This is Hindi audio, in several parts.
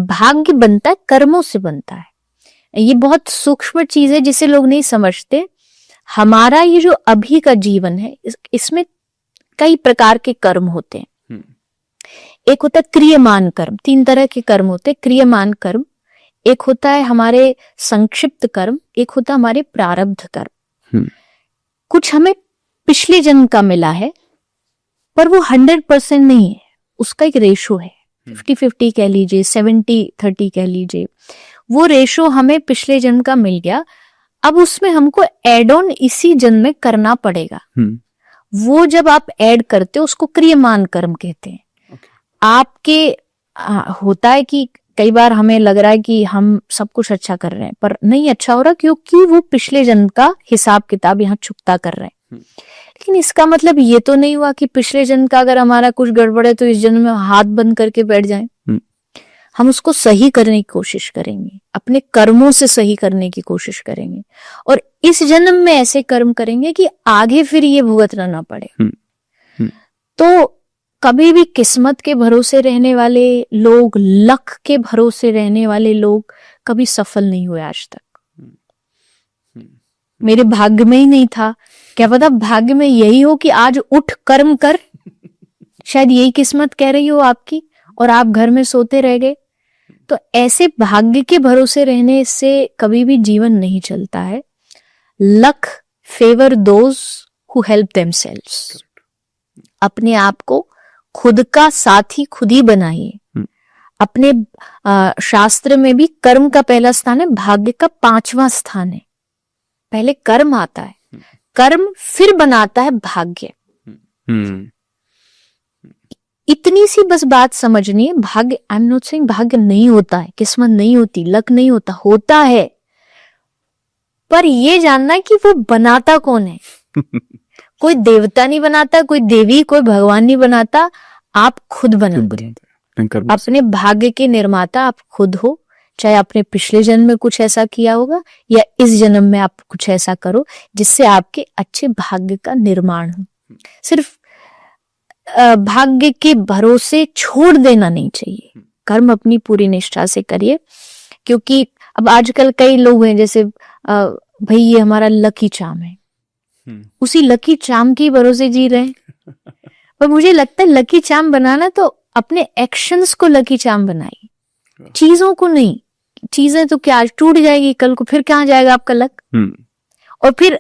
भाग्य बनता है कर्मों से बनता है। ये बहुत सूक्ष्म चीज है जिसे लोग नहीं समझते। हमारा ये जो अभी का जीवन है इसमें कई प्रकार के कर्म होते हैं। एक होता है क्रियमान कर्म, 3 तरह के कर्म होते हैं। क्रियमान कर्म, एक होता है हमारे संक्षिप्त कर्म, एक होता है हमारे प्रारब्ध कर्म। कुछ हमें पिछले जन्म का मिला है पर वो 100% नहीं है, उसका एक रेशो है, 50-50 कह लीजिए, 70-30 कह लीजिए। वो रेशो हमें पिछले जन्म का मिल गया, अब उसमें हमको एड ऑन इसी जन्म में करना पड़ेगा। वो जब आप ऐड करते हो उसको क्रियमान कर्म कहते हैं। आपके होता है कि कई बार हमें लग रहा है कि हम सब कुछ अच्छा कर रहे हैं पर नहीं अच्छा हो रहा, क्योंकि वो पिछले जन्म का हिसाब किताब यहाँ चुकता कर रहे हैं। लेकिन इसका मतलब ये तो नहीं हुआ कि पिछले जन्म का अगर हमारा कुछ गड़बड़ है तो इस जन्म में हाथ बंद करके बैठ जाएं। हम उसको सही करने की कोशिश करेंगे, अपने कर्मों से सही करने की कोशिश करेंगे और इस जन्म में ऐसे कर्म करेंगे कि आगे फिर ये भुगतना ना पड़े। तो कभी भी किस्मत के भरोसे रहने वाले लोग, लक के भरोसे रहने वाले लोग कभी सफल नहीं हुए आज तक। मेरे भाग्य में ही नहीं था, क्या पता भाग्य में यही हो कि आज उठ कर्म कर, शायद यही किस्मत कह रही हो आपकी और आप घर में सोते रह गए। तो ऐसे भाग्य के भरोसे रहने से कभी भी जीवन नहीं चलता है। Luck favour those who help themselves. अपने आप को खुद का साथी खुद ही बनाइए। अपने शास्त्र में भी कर्म का पहला स्थान है, भाग्य का 5वां स्थान है। पहले कर्म आता है, कर्म फिर बनाता है भाग्य। इतनी सी बस बात समझनी है। भाग्य, आई एम नॉट सेइंग भाग्य नहीं होता है, किस्मत नहीं होती, लक नहीं होता, होता है, पर ये जानना है कि वो बनाता कौन है। कोई देवता नहीं बनाता, कोई देवी, कोई भगवान नहीं बनाता, आप खुद बनाते हैं। अपने भाग्य के निर्माता आप खुद हो। चाहे आपने पिछले जन्म में कुछ ऐसा किया होगा या इस जन्म में आप कुछ ऐसा करो जिससे आपके अच्छे भाग्य का निर्माण हो। सिर्फ भाग्य के भरोसे छोड़ देना नहीं चाहिए। कर्म अपनी पूरी निष्ठा से करिए, क्योंकि अब आजकल कई लोग हैं जैसे भाई ये हमारा लकी चार्म है, उसी लकी चार्म के भरोसे जी रहे हैं। पर मुझे लगता है लकी चार्म बनाना तो अपने एक्शंस को लकी चार्म बनाइए, चीजों को नहीं। चीजें तो क्या आज टूट जाएगी, कल को फिर कहाँ जाएगा आपका लक। और फिर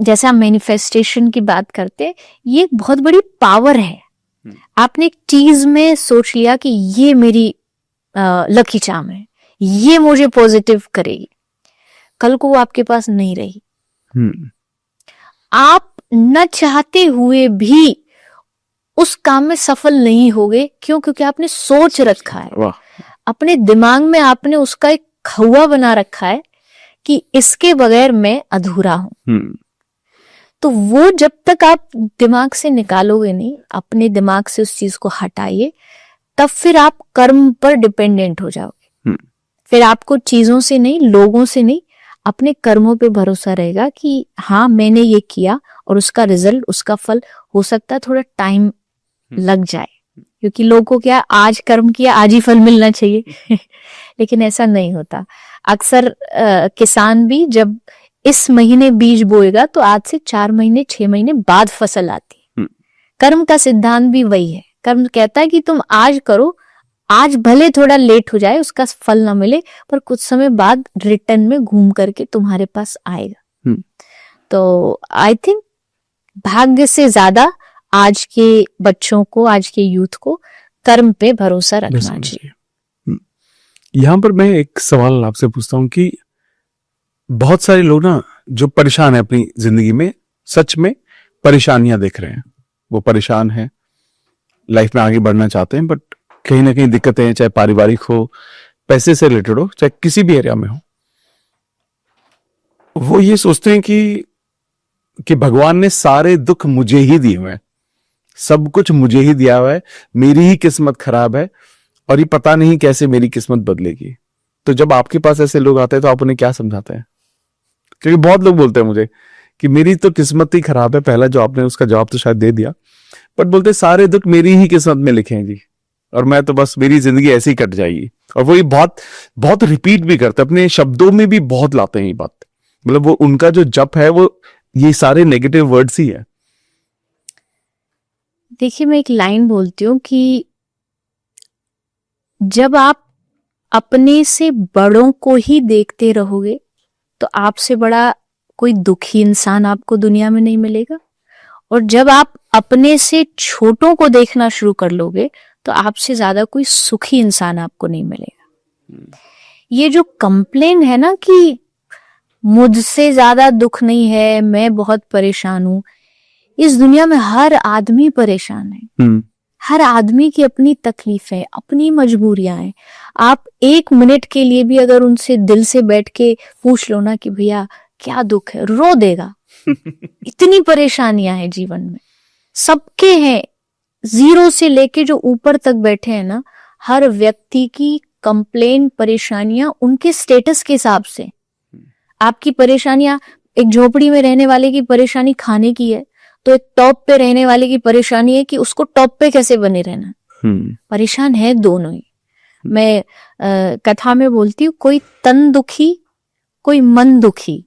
जैसे हम मैनिफेस्टेशन की बात करते, ये एक बहुत बड़ी पावर है। आपने एक चीज में सोच लिया कि ये मेरी लकी चार्म है, ये मुझे पॉजिटिव करेगी, कल को वो आपके पास नहीं रही। आप न चाहते हुए भी उस काम में सफल नहीं होगे। क्यों? क्योंकि आपने सोच रखा है, अपने दिमाग में आपने उसका एक खौवा बना रखा है कि इसके बगैर मैं अधूरा हूं। तो वो जब तक आप दिमाग से निकालोगे नहीं, अपने दिमाग से उस चीज को हटाइए, तब फिर आप कर्म पर डिपेंडेंट हो जाओगे। फिर आपको चीजों से नहीं, लोगों से नहीं, अपने कर्मों पे भरोसा रहेगा कि हाँ मैंने ये किया और उसका रिजल्ट, उसका फल हो सकता है थोड़ा टाइम लग जाए, क्योंकि लोगों को क्या आज कर्म किया आज ही फल मिलना चाहिए। लेकिन ऐसा नहीं होता। अक्सर किसान भी जब इस महीने बीज बोएगा तो आज से 4 महीने 6 महीने बाद फसल आती। कर्म का सिद्धांत भी वही है। कर्म कहता है कि तुम आज करो, आज भले थोड़ा लेट हो जाए, उसका फल ना मिले, पर कुछ समय बाद रिटर्न में घूम करके तुम्हारे पास आएगा। तो आई थिंक भाग्य से ज्यादा आज के बच्चों को, आज के यूथ को कर्म पे भरोसा रखना चाहिए। यहाँ पर मैं एक सवाल आपसे पूछता हूँ कि बहुत सारे लोग ना जो परेशान है अपनी जिंदगी में, सच में परेशानियां देख रहे हैं, वो परेशान है, लाइफ में आगे बढ़ना चाहते हैं, बट कहीं ना कहीं दिक्कतें हैं, चाहे पारिवारिक हो, पैसे से रिलेटेड हो, चाहे किसी भी एरिया में हो। वो ये सोचते हैं कि भगवान ने सारे दुख मुझे ही दिए हुए हैं, सब कुछ मुझे ही दिया हुआ है, मेरी ही किस्मत खराब है और ये पता नहीं कैसे मेरी किस्मत बदलेगी। तो जब आपके पास ऐसे लोग आते हैं तो आप उन्हें क्या समझाते हैं? क्योंकि बहुत लोग बोलते हैं मुझे कि मेरी तो किस्मत ही खराब है। पहला जो आपने उसका जवाब तो शायद दे दिया, बट बोलते सारे दुख मेरी ही किस्मत में लिखे हैं जी, और मैं तो बस, मेरी जिंदगी ऐसे ही कट जाएगी। और वो ये बहुत बहुत रिपीट भी करते, अपने शब्दों में भी बहुत लाते हैं ये बात। मतलब वो उनका जो जप है वो ये सारे नेगेटिव वर्ड्स ही है। देखिए, मैं एक लाइन बोलती हूँ कि जब आप अपने से बड़ों को ही देखते रहोगे तो आपसे बड़ा कोई दुखी इंसान आपको दुनिया में नहीं मिलेगा, और जब आप अपने से छोटों को देखना शुरू कर लोगे तो आपसे ज्यादा कोई सुखी इंसान आपको नहीं मिलेगा। ये जो कंप्लेन है ना कि मुझसे ज्यादा दुख नहीं है, मैं बहुत परेशान हूं, इस दुनिया में हर आदमी परेशान है। हर आदमी की अपनी तकलीफें, अपनी मजबूरियां हैं। आप एक मिनट के लिए भी अगर उनसे दिल से बैठ के पूछ लो ना कि भैया क्या दुख है, रो देगा। इतनी परेशानियां हैं जीवन में, सबके हैं, जीरो से लेके जो ऊपर तक बैठे हैं ना, हर व्यक्ति की कंप्लेन, परेशानियां उनके स्टेटस के हिसाब से। आपकी परेशानियां, एक झोपड़ी में रहने वाले की परेशानी खाने की है, तो एक टॉप पे रहने वाले की परेशानी है कि उसको टॉप पे कैसे बने रहना। परेशान है दोनों ही। मैं कथा में बोलती हूँ, कोई तन दुखी, कोई मन दुखी,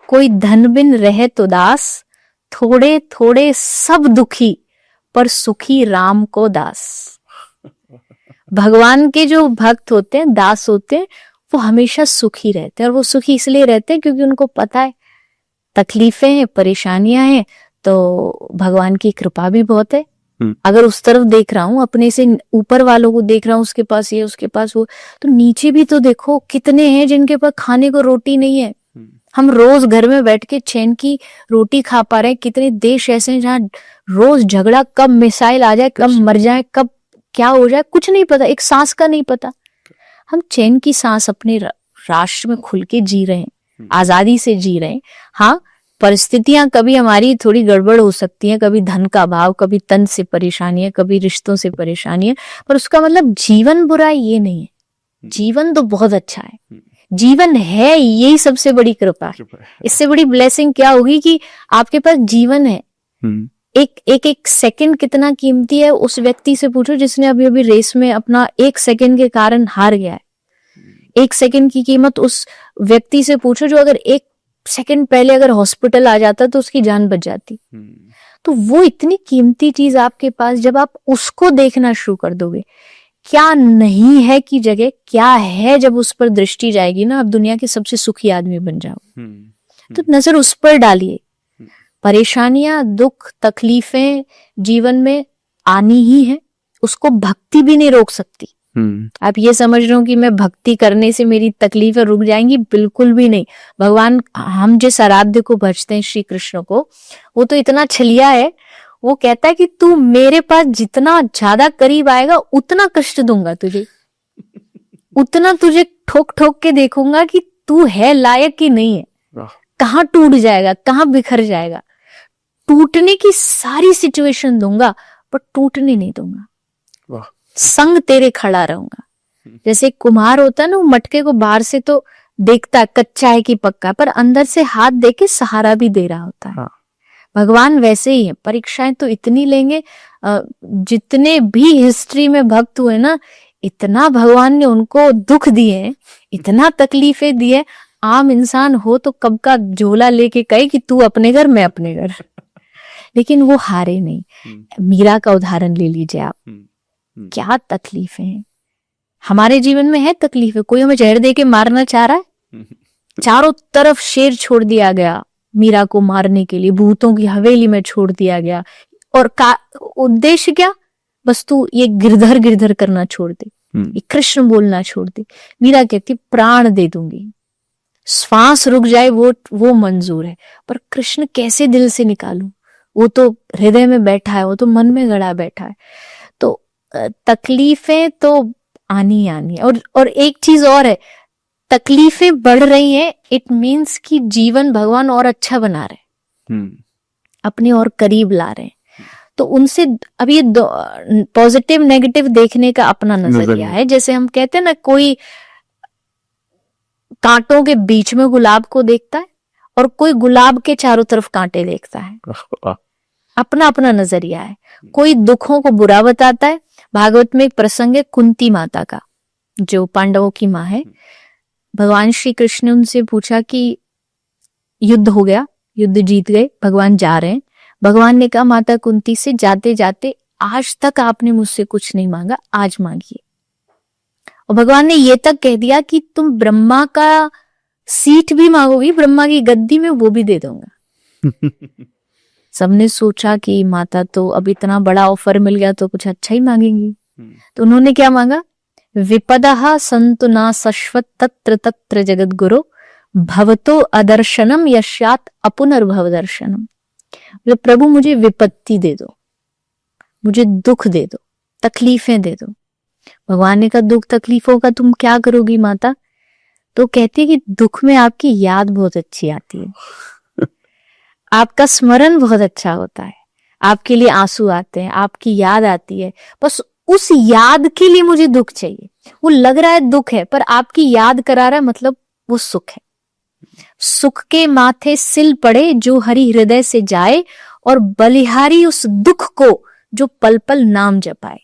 कोई धन बिन रहे तो दास, थोड़े थोड़े सब दुखी, पर सुखी राम को दास। भगवान के जो भक्त होते हैं, दास होते हैं, वो हमेशा सुखी रहते हैं। और वो सुखी इसलिए रहते हैं क्योंकि उनको पता है तकलीफें हैं, परेशानियां हैं, तो भगवान की कृपा भी बहुत है। अगर उस तरफ देख रहा हूं, अपने से ऊपर वालों को देख रहा हूं, उसके पास ये, उसके पास वो, तो नीचे भी तो देखो कितने हैं जिनके पास खाने को रोटी नहीं है। हम रोज घर में बैठ के चैन की रोटी खा पा रहे हैं। कितने देश ऐसे हैं जहाँ रोज झगड़ा, कब मिसाइल आ जाए, कब मर जाए, कब क्या हो जाए, कुछ नहीं पता, एक सांस का नहीं पता। हम चैन की सांस अपने राष्ट्र में खुल के जी रहे हैं, आजादी से जी रहे हैं। हाँ, परिस्थितियां कभी हमारी थोड़ी गड़बड़ हो सकती हैं, कभी धन का अभाव, कभी तन से परेशानी है, कभी रिश्तों से परेशानी है, पर उसका मतलब जीवन बुरा है ये नहीं है। जीवन तो बहुत अच्छा है, जीवन है, यही सबसे बड़ी कृपा है। इससे बड़ी ब्लेसिंग क्या होगी कि आपके पास जीवन है। एक सेकंड कितना कीमती है, उस व्यक्ति से पूछो जिसने अभी अभी रेस में अपना एक सेकंड के कारण हार गया है। एक सेकंड की कीमत उस व्यक्ति से पूछो जो अगर एक सेकंड पहले अगर हॉस्पिटल आ जाता तो उसकी जान बच जाती। तो वो इतनी कीमती चीज आपके पास, जब आप उसको देखना शुरू कर दोगे, क्या नहीं है की जगह क्या है, जब उस पर दृष्टि जाएगी ना, आप दुनिया के सबसे सुखी आदमी बन जाओ। तो नजर उस पर डालिए। परेशानियां, दुख, तकलीफें जीवन में आनी ही है, उसको भक्ति भी नहीं रोक सकती। आप ये समझ रहे हो कि मैं भक्ति करने से मेरी तकलीफें रुक जाएंगी, बिल्कुल भी नहीं। भगवान, हम जिस आराध्य को भजते हैं, श्री कृष्ण को, वो तो इतना छलिया है, वो कहता है कि तू मेरे पास जितना ज्यादा करीब आएगा उतना कष्ट दूंगा तुझे, उतना तुझे ठोक ठोक के देखूंगा कि तू है लायक कि नहीं है, कहाँ टूट जाएगा, कहाँ बिखर जाएगा। टूटने की सारी सिचुएशन दूंगा पर टूटने नहीं दूंगा, संग तेरे खड़ा रहूंगा। जैसे कुम्हार होता है ना, वो मटके को बाहर से तो देखता है कच्चा है कि पक्का, पर अंदर से हाथ दे के सहारा भी दे रहा होता है। भगवान वैसे ही है। परीक्षाएं तो इतनी लेंगे, जितने भी हिस्ट्री में भक्त हुए ना, इतना भगवान ने उनको दुख दिए, इतना तकलीफें दी है। आम इंसान हो तो कब का झोला लेके कहे कि तू अपने घर, मैं अपने घर, लेकिन वो हारे नहीं। मीरा का उदाहरण ले लीजिए आप, क्या तकलीफें हैं हमारे जीवन में, है तकलीफें। कोई हमें जहर दे के मारना चाह रहा है, चारों तरफ शेर छोड़ दिया गया मीरा को मारने के लिए, भूतों की हवेली में छोड़ दिया गया, और उद्देश्य क्या, बस तू ये गिरधर गिरधर करना छोड़ दे, ये कृष्ण बोलना छोड़ दे। मीरा कहती प्राण दे दूंगी, श्वास रुक जाए वो मंजूर है, पर कृष्ण कैसे दिल से निकालूं, वो तो हृदय में बैठा है, वो तो मन में गड़ा बैठा है। तो तकलीफें तो आनी आनी है। और एक चीज और है, तकलीफें बढ़ रही हैं, इट मीन्स कि जीवन भगवान और अच्छा बना रहे, अपने और करीब ला रहे हैं। तो उनसे अब ये पॉजिटिव नेगेटिव देखने का अपना नजरिया है। जैसे हम कहते हैं ना, कोई कांटों के बीच में गुलाब को देखता है और कोई गुलाब के चारों तरफ कांटे देखता है। अपना अपना नजरिया है। कोई दुखों को बुरा बताता है, भागवत में एक प्रसंग है कुंती माता का, जो पांडवों की माँ है। भगवान श्री कृष्ण ने उनसे पूछा कि युद्ध हो गया, युद्ध जीत गए, भगवान जा रहे हैं। भगवान ने कहा माता कुंती से, जाते जाते आज तक आपने मुझसे कुछ नहीं मांगा, आज मांगिए। और भगवान ने ये तक कह दिया कि तुम ब्रह्मा का सीट भी मांगोगी, ब्रह्मा की गद्दी में, वो भी दे दूंगा। सबने सोचा कि माता तो अब इतना बड़ा ऑफर मिल गया तो कुछ अच्छा ही मांगेंगी। तो उन्होंने क्या मांगा? विपदः सन्तु न शश्वत् तत्र तत्र जगत गुरु भवतो अदर्शनम यस्यात् अपुनर्भव दर्शनम। प्रभु मुझे विपत्ति दे दो, मुझे दुख दे दो, तकलीफें दे दो। भगवान ने कहा दुख तकलीफों का तुम क्या करोगी माता? तो कहती है कि दुख में आपकी याद बहुत अच्छी आती है, आपका स्मरण बहुत अच्छा होता है, आपके लिए आंसू आते हैं, आपकी याद आती है, बस उस याद के लिए मुझे दुख चाहिए। वो लग रहा है दुख है पर आपकी याद करा रहा है, मतलब वो सुख है। सुख के माथे सिल पड़े जो हरि हृदय से जाए, और बलिहारी उस दुख को जो पल पल नाम जपाए।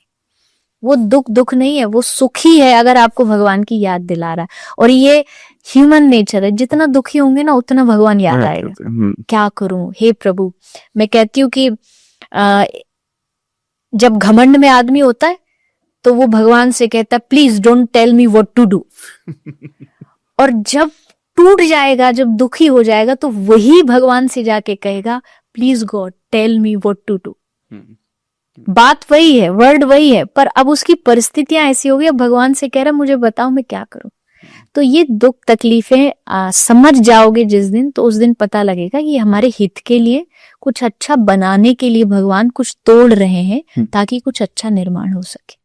वो दुख दुख नहीं है, वो सुख ही है अगर आपको भगवान की याद दिला रहा है। और ये ह्यूमन नेचर है, जितना दुखी होंगे ना उतना भगवान याद आएगा। क्या करूं हे प्रभु। मैं कहती हूँ कि जब घमंड में आदमी होता है तो वो भगवान से कहता है please don't tell me what to do. और जब टूट जाएगा, जब दुखी हो जाएगा, तो वही भगवान से जाके कहेगा please God tell me what to do. बात वही है, वर्ड वही है, पर अब उसकी परिस्थितियां ऐसी हो गई, अब भगवान से कह रहा मुझे बताओ मैं क्या करूं। तो ये दुख तकलीफें समझ जाओगे जिस दिन, तो उस दिन पता लगेगा कि हमारे हित के लिए, कुछ अच्छा बनाने के लिए भगवान कुछ तोड़ रहे हैं ताकि कुछ अच्छा निर्माण हो सके।